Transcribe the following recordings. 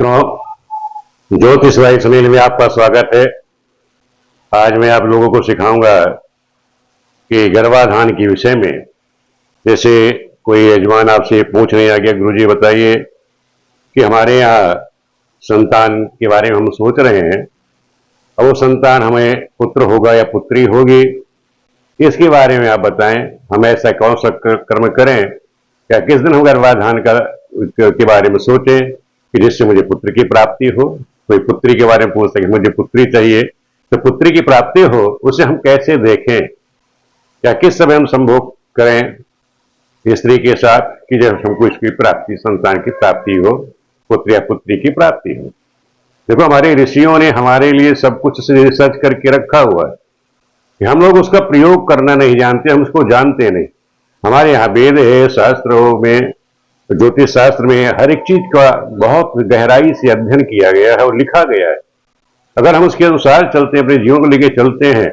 तो ज्योतिष भाई सुनील में आपका स्वागत है। आज मैं आप लोगों को सिखाऊंगा कि गर्भाधान के विषय में। जैसे कोई यजमान आपसे पूछने आ गया, गुरुजी बताइए कि हमारे यहाँ संतान के बारे में हम सोच रहे हैं, और वो संतान हमें पुत्र होगा या पुत्री होगी, इसके बारे में आप बताएं। हम ऐसा कौन सा कर्म करें या किस दिन हम गर्भाधान के बारे में सोचें कि जिससे मुझे पुत्र की प्राप्ति हो। कोई पुत्री के बारे में पूछ सके, मुझे पुत्री चाहिए, तो पुत्री की प्राप्ति हो उसे हम कैसे देखें या किस समय हम संभोग करें स्त्री के साथ कि जब हमको इसकी प्राप्ति, संतान की प्राप्ति हो, पुत्र या पुत्री की प्राप्ति हो। देखो, हमारे ऋषियों ने हमारे लिए सब कुछ रिसर्च करके रखा हुआ है कि हम लोग उसका प्रयोग करना नहीं जानते, हम उसको जानते नहीं। हमारे यहाँ वेद है, शास्त्रों में, ज्योतिष शास्त्र में हर एक चीज का बहुत गहराई से अध्ययन किया गया है और लिखा गया है। अगर हम उसके अनुसार चलते हैं, अपने जीवन को लेकर चलते हैं,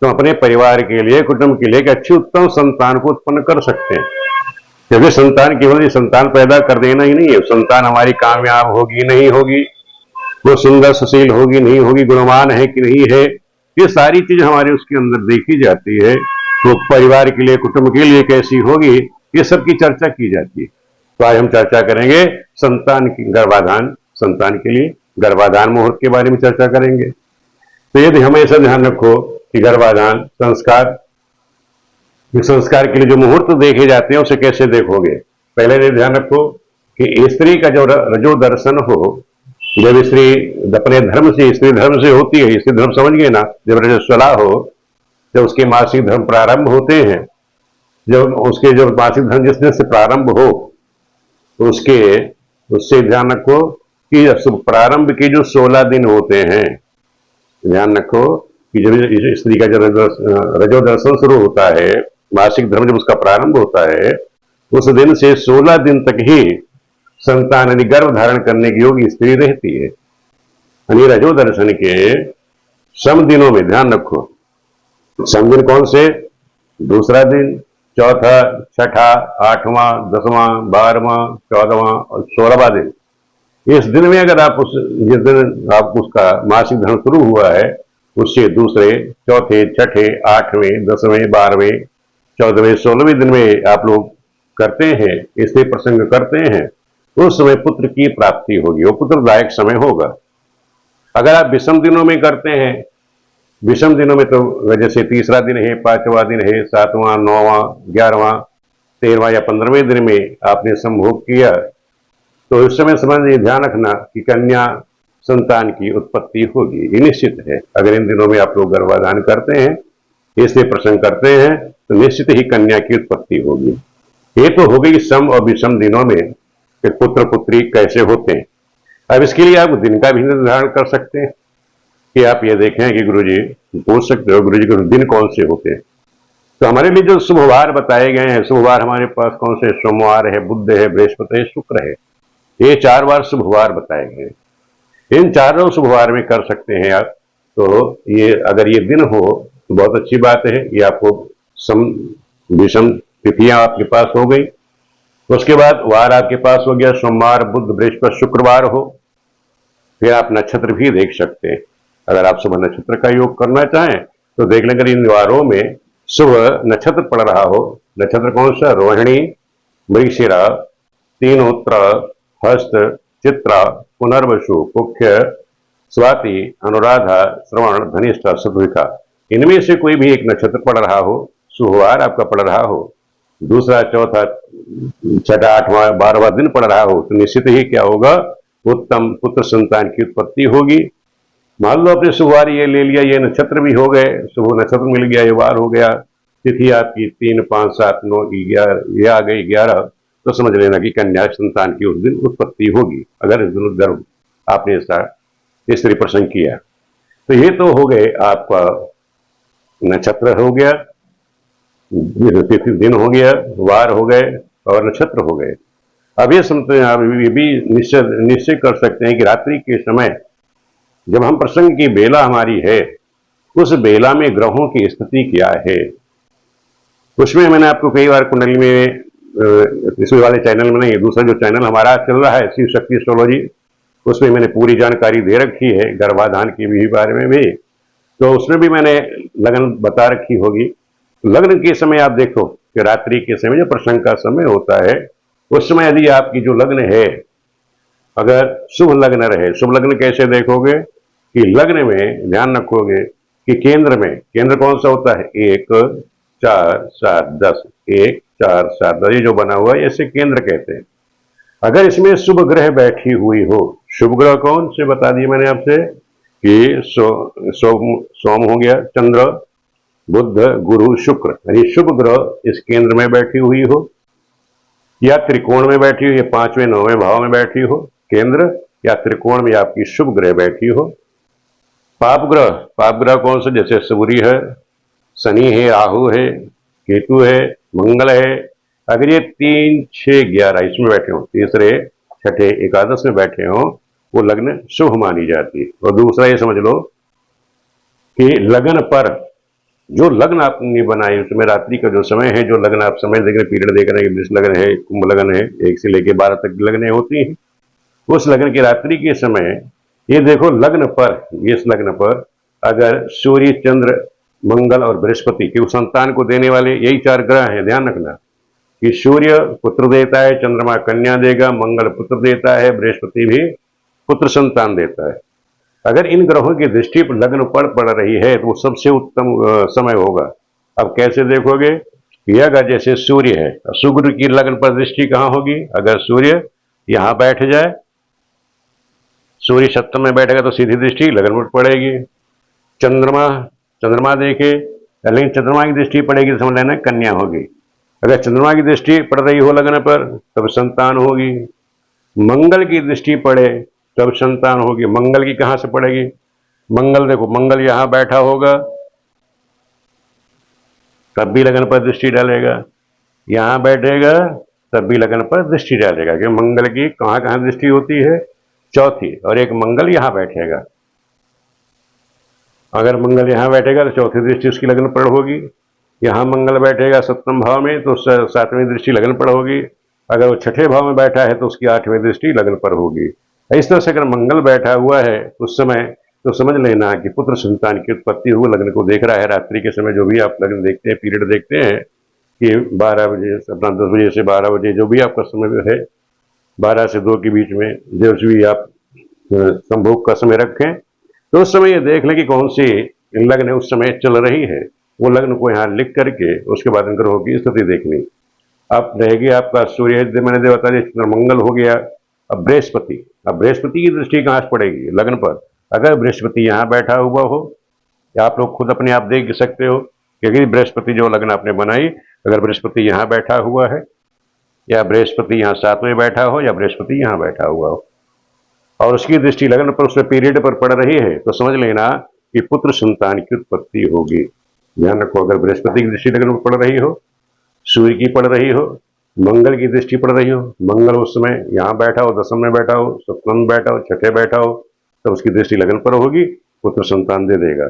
तो अपने परिवार के लिए, कुटुंब के लिए एक अच्छी उत्तम संतान को उत्पन्न कर सकते हैं। क्योंकि संतान केवल संतान पैदा कर देना ही नहीं है, संतान हमारी कामयाब होगी नहीं होगी, वो सुंदर सुशील होगी नहीं होगी, गुणवान है कि नहीं है, ये सारी चीज हमारे उसके अंदर देखी जाती है। तो परिवार के लिए, कुटुंब के लिए कैसी होगी, ये सब की चर्चा की जाती है। तो आज हम चर्चा करेंगे संतान की गर्भाधान, संतान के लिए गर्भाधान मुहूर्त के बारे में चर्चा करेंगे। तो यदि हमेशा ध्यान रखो कि गर्भाधान संस्कार, संस्कार के लिए जो मुहूर्त देखे जाते हैं उसे कैसे देखोगे। पहले ध्यान रखो कि स्त्री का जो रजो दर्शन हो, जब स्त्री अपने धर्म से, स्त्री धर्म से होती है, स्त्री धर्म समझ गए ना, जब रजस्वला हो, जब उसके मासिक धर्म प्रारंभ होते हैं, जब उसके जो मासिक धर्म जिस दिन से प्रारंभ हो, तो उससे ध्यान रखो कि प्रारंभ के जो 16 दिन होते हैं, ध्यान रखो कि जब स्त्री का जब रजो दर्शन शुरू होता है, मासिक धर्म जब उसका प्रारंभ होता है, उस दिन से 16 दिन तक ही संतान यानी गर्भ धारण करने की योग्य स्त्री रहती है। यानी रजो दर्शन के सम दिनों में ध्यान रखो, सम दिन कौन से? दूसरा दिन, चौथा, छठा, आठवां, 10वां, 12वां, 14वां और 16वां दिन। इस दिन में अगर आप जिस दिन आप उसका मासिक धर्म शुरू हुआ है, उससे दूसरे, चौथे, छठे, 8वें, 10वें, 12वें, 14वें, 16वें दिन में आप लोग करते हैं, इससे प्रसंग करते हैं, उस समय पुत्र की प्राप्ति होगी, वो पुत्रदायक समय होगा। अगर आप विषम दिनों में करते हैं, विषम दिनों में तो जैसे तीसरा दिन है, 5वां दिन है, 7वां, 9वां, 11वां, 13वां या 15वें दिन में आपने संभोग किया, तो उस समय समझ ध्यान रखना कि कन्या संतान की उत्पत्ति होगी, ये निश्चित है। अगर इन दिनों में आप लोग गर्भाधान करते हैं, इससे प्रसंग करते हैं, तो निश्चित ही कन्या की उत्पत्ति होगी। ये तो हो गई सम और विषम दिनों में पुत्र पुत्री कैसे होते हैं। अब इसके लिए आप दिन का भी निर्धारण कर सकते हैं कि आप ये देखें कि गुरुजी, पूछ सकते हो गुरुजी के दिन कौन से होते हैं। तो हमारे लिए जो शुभवार बताए गए हैं, शुभवार हमारे पास कौन से? सोमवार है, बुध है, बृहस्पति है, शुक्र है। ये 4 बार शुभवार बताए गए हैं। इन चारों शुभवार में कर सकते हैं आप। तो ये अगर ये दिन हो तो बहुत अच्छी बात है। ये आपको सम विषम तिथियां आपके पास हो गई। उसके बाद वार आपके पास हो गया, सोमवार, बुध, बृहस्पति, शुक्रवार हो। फिर आप नक्षत्र भी देख सकते हैं। अगर आप शुभ नक्षत्र का योग करना चाहें तो देख लें, अगर इन वारों में शुभ नक्षत्र पड़ रहा हो, नक्षत्र कौन सा? रोहिणी, मृगशिरा, तीन उत्तर, हस्त, चित्रा, पुनर्वसु, पुष्य, स्वाति, अनुराधा, श्रवण, धनिष्ठा, शतभिषा, इनमें से कोई भी एक नक्षत्र पड़ रहा हो, शुभवार आपका पड़ रहा हो, दूसरा, चौथा, छठा, 8वां, 12वां दिन पड़ रहा हो, तो निश्चित ही क्या होगा? उत्तम पुत्र संतान की उत्पत्ति होगी। मान लो अपने शुभवार ये ले लिया, ये नक्षत्र भी हो गए, शुभ नक्षत्र मिल गया, ये वार हो गया, तिथि आपकी 3, 5, 7, 9, 11, ये आ गई 11, तो समझ लेना कि कन्या संतान की उस दिन उत्पत्ति होगी, अगर इस दिन गर्भ आपने स्त्री प्रसंग किया। तो ये तो हो गए आपका नक्षत्र हो गया, तिथि दिन हो गया, वार हो गए और नक्षत्र हो गए। अब ये समझते हैं, आप ये भी निश्चय कर सकते हैं कि रात्रि के समय जब हम प्रसंग की बेला हमारी है, उस बेला में ग्रहों की स्थिति क्या है। उसमें मैंने आपको कई बार कुंडली में, इस वाले चैनल में नहीं, दूसरा जो चैनल हमारा चल रहा है शिव शक्ति एस्ट्रोलॉजी, उसमें मैंने पूरी जानकारी दे रखी है, गर्भाधान के भी बारे में भी, तो उसमें भी मैंने लगन बता रखी होगी। लग्न के समय आप देखो कि रात्रि के समय जो प्रसंग का समय होता है, उस समय यदि आपकी जो लग्न है अगर शुभ लग्न रहे, शुभ लग्न कैसे देखोगे कि लग्न में ध्यान रखोगे कि केंद्र कौन सा होता है, 1 4 7 10, 1 4 7 10, ये जो बना हुआ है इसे केंद्र कहते हैं। अगर इसमें शुभ ग्रह बैठी हुई हो, शुभ ग्रह कौन से बता दिए मैंने आपसे कि सोम हो गया, चंद्र, बुध, गुरु, शुक्र, यानी शुभ ग्रह इस केंद्र में बैठी हुई हो, या त्रिकोण में बैठी हो, या 5वें 9वें भाव में बैठी हो केंद्र, या त्रिकोण में आपकी शुभ ग्रह बैठी हो। पाप ग्रह कौन सा, जैसे सूर्य है, शनि है, राहु है, केतु है, मंगल है, अगर ये 3 6 11 इसमें बैठे हो, तीसरे छठे एकादश में बैठे हो, वो लग्न शुभ मानी जाती है। और दूसरा ये समझ लो कि लगन पर जो लग्न आपने बनाए उसमें रात्रि का जो समय है, जो लग्न आप समय देख रहे, पीरियड देख रहे हैं, वृष लगन है, कुंभ लगन है, 1 से लेकर 12 तक लगने होती हैं, उस लग्न की रात्रि के समय ये देखो लग्न पर, इस लग्न पर अगर सूर्य, चंद्र, मंगल और बृहस्पति के संतान को देने वाले यही 4 ग्रह हैं। ध्यान रखना कि सूर्य पुत्र देता है, चंद्रमा कन्या देगा, मंगल पुत्र देता है, बृहस्पति भी पुत्र संतान देता है। अगर इन ग्रहों की दृष्टि लग्न पर पड़ रही है तो वो सबसे उत्तम समय होगा। अब कैसे देखोगे कि अगर जैसे सूर्य है, सूर्य की लग्न पर दृष्टि कहाँ होगी, अगर सूर्य यहां बैठ जाए, सूर्य सप्तम में बैठेगा तो सीधी दृष्टि लगन पर पड़ेगी। चंद्रमा देखे, लेकिन चंद्रमा की दृष्टि पड़ेगी तो समझ लेना कन्या होगी। अगर चंद्रमा की दृष्टि पड़ रही हो लगन पर तब संतान होगी। मंगल की दृष्टि पड़े तब संतान होगी। मंगल की कहां से पड़ेगी, मंगल देखो, मंगल यहां बैठा होगा तब भी लगन पर दृष्टि डालेगा, यहां बैठेगा तब भी लगन पर दृष्टि डालेगा, कि मंगल की कहां कहां दृष्टि होती है, चौथी, और एक मंगल यहां बैठेगा। अगर मंगल यहां बैठेगा तो चौथी दृष्टि उसकी लगन पर होगी। यहां मंगल बैठेगा सप्तम भाव में तो 7वीं दृष्टि लगन पर होगी। अगर वो 6ठे भाव में बैठा है तो उसकी 8वीं दृष्टि लगन पर होगी। इस तरह से अगर मंगल बैठा हुआ है उस समय तो समझ लेना कि पुत्र संतान की उत्पत्ति हुई लग्न को देख रहा है। रात्रि के समय जो भी आप लग्न देखते हैं, पीरियड देखते हैं कि 12 बजे अपना 10 बजे से 12 बजे जो भी आपका समय है, 12 से 2 के बीच में जो भी आप संभोग का समय रखें, तो उस समय ये देख लें कि कौन सी लग्न उस समय चल रही है, वो लग्न को यहाँ लिख करके उसके बाद ग्रहों की स्थिति देखनी। अब रहेगी आपका सूर्य, मैंने बता दिया, चंद्रमंगल हो गया। अब बृहस्पति की दृष्टि कहाँ से पड़ेगी लगन पर, अगर बृहस्पति यहाँ बैठा हुआ हो, या आप लोग खुद अपने आप देख सकते हो क्योंकि बृहस्पति जो लगन आपने बनाई, अगर बृहस्पति यहाँ बैठा हुआ है, या बृहस्पति यहाँ 7वें बैठा हो, या बृहस्पति यहाँ बैठा हुआ हो, और उसकी दृष्टि लगन पर उसमें पीरियड पर पड़ रही है, तो समझ लेना कि पुत्र संतान की उत्पत्ति होगी। ध्यान रखो, अगर बृहस्पति की दृष्टि लगन पर पड़ रही हो, सूर्य की पड़ रही हो, मंगल की दृष्टि पड़ रही हो, मंगल उस समय यहाँ बैठा हो, 10 में बैठा हो, 7 में बैठा हो, 6ठे बैठा हो, तो उसकी दृष्टि लगन पर होगी, पुत्र संतान दे देगा।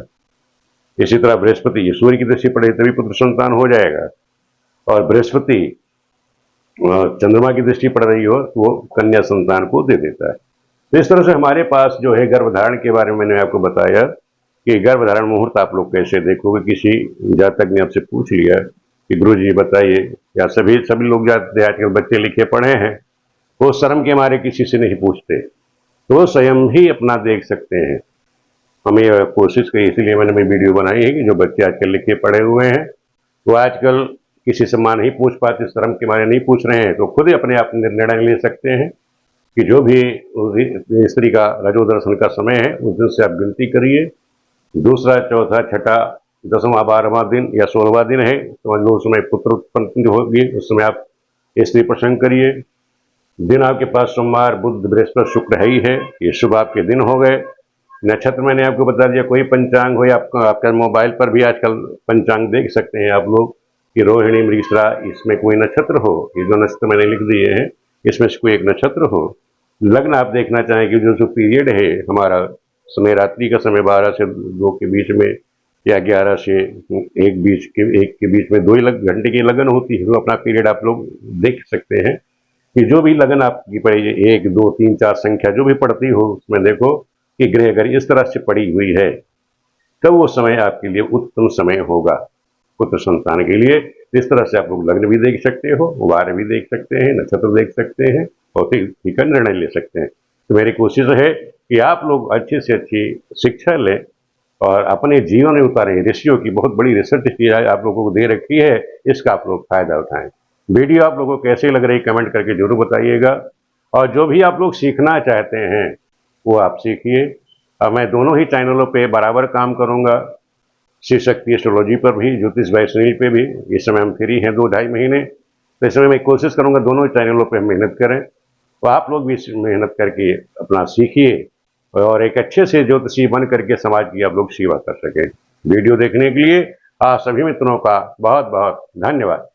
इसी तरह बृहस्पति, ये सूर्य की दृष्टि पड़े तभी पुत्र संतान हो जाएगा, और बृहस्पति चंद्रमा की दृष्टि पड़ रही हो तो वो कन्या संतान को दे देता है। तो इस तरह से हमारे पास जो है गर्भधारण के बारे में मैंने आपको बताया कि गर्भधारण मुहूर्त आप लोग कैसे देखोगे। किसी जातक ने आपसे पूछ लिया कि गुरु जी बताइए, या सभी लोग जाते आजकल बच्चे लिखे पढ़े हैं, वो शर्म के मारे किसी से नहीं पूछते, तो वो स्वयं ही अपना देख सकते हैं। हमें कोशिश की, इसीलिए मैंने वीडियो बनाई है कि जो बच्चे आजकल लिखे पढ़े हुए हैं वो आजकल किसी से मां नहीं पूछ पाते, शर्म के मारे नहीं पूछ रहे हैं, तो खुद ही अपने आप निर्णय ले सकते हैं कि जो भी स्त्री का रजो दर्शन का समय है उस दिन से आप गिनती करिए। दूसरा, चौथा, छठा, 10वां, 12वां दिन या 16वां दिन है, तो उस समय पुत्र उत्पन्न होगी, उस समय आप स्त्री प्रसंग करिए। दिन आपके पास सोमवार, बुध, बृहस्पति, शुक्र है ही है, ये शुभ आपके दिन हो गए। नक्षत्र मैंने आपको बता दिया, कोई पंचांग हो, या आपका मोबाइल पर भी आजकल पंचांग देख सकते हैं आप लोग कि रोहिणी, मृगशिरा, इसमें कोई नक्षत्र हो, ये जो नक्षत्र मैंने लिख दिए हैं इसमें से कोई एक नक्षत्र हो। लग्न आप देखना चाहें कि जो पीरियड है हमारा समय, रात्रि का समय 12 से 2 के बीच में, या 11 से 1 के बीच में 2 घंटे की लगन होती है, तो अपना पीरियड आप लोग देख सकते हैं कि जो भी लगन आपकी पड़ी, 1 2 3 4 संख्या जो भी पड़ती हो, उसमें देखो कि ग्रह अगर इस तरह से पड़ी हुई है, तब वो समय आपके लिए उत्तम समय होगा पुत्र संतान के लिए। इस तरह से आप लोग लग्न भी देख सकते हो, वार भी देख सकते हैं, नक्षत्र देख सकते हैं और ठीक का निर्णय ले सकते हैं। तो मेरी कोशिश है कि आप लोग अच्छी से अच्छी शिक्षा लें और अपने जीवन में उतारें। ऋषियों की बहुत बड़ी रिसर्च की आप लोगों को दे रखी है, इसका आप लोग फायदा उठाएं। वीडियो आप लोगों को कैसे लग रही कमेंट करके जरूर बताइएगा, और जो भी आप लोग सीखना चाहते हैं वो आप सीखिए। और मैं दोनों ही चैनलों पे बराबर काम करूंगा, शिव शक्ति एस्ट्रोलॉजी पर भी, ज्योतिष भाई सुनील पे भी। इस समय हम फ्री हैं 2-2.5 महीने, तो इस समय मैं कोशिश करूंगा दोनों चैनलों पे हम मेहनत करें, तो आप लोग भी मेहनत करके अपना सीखिए और एक अच्छे से ज्योतिषी बन करके समाज की आप लोग सेवा कर सकें। वीडियो देखने के लिए आप सभी मित्रों का बहुत बहुत धन्यवाद।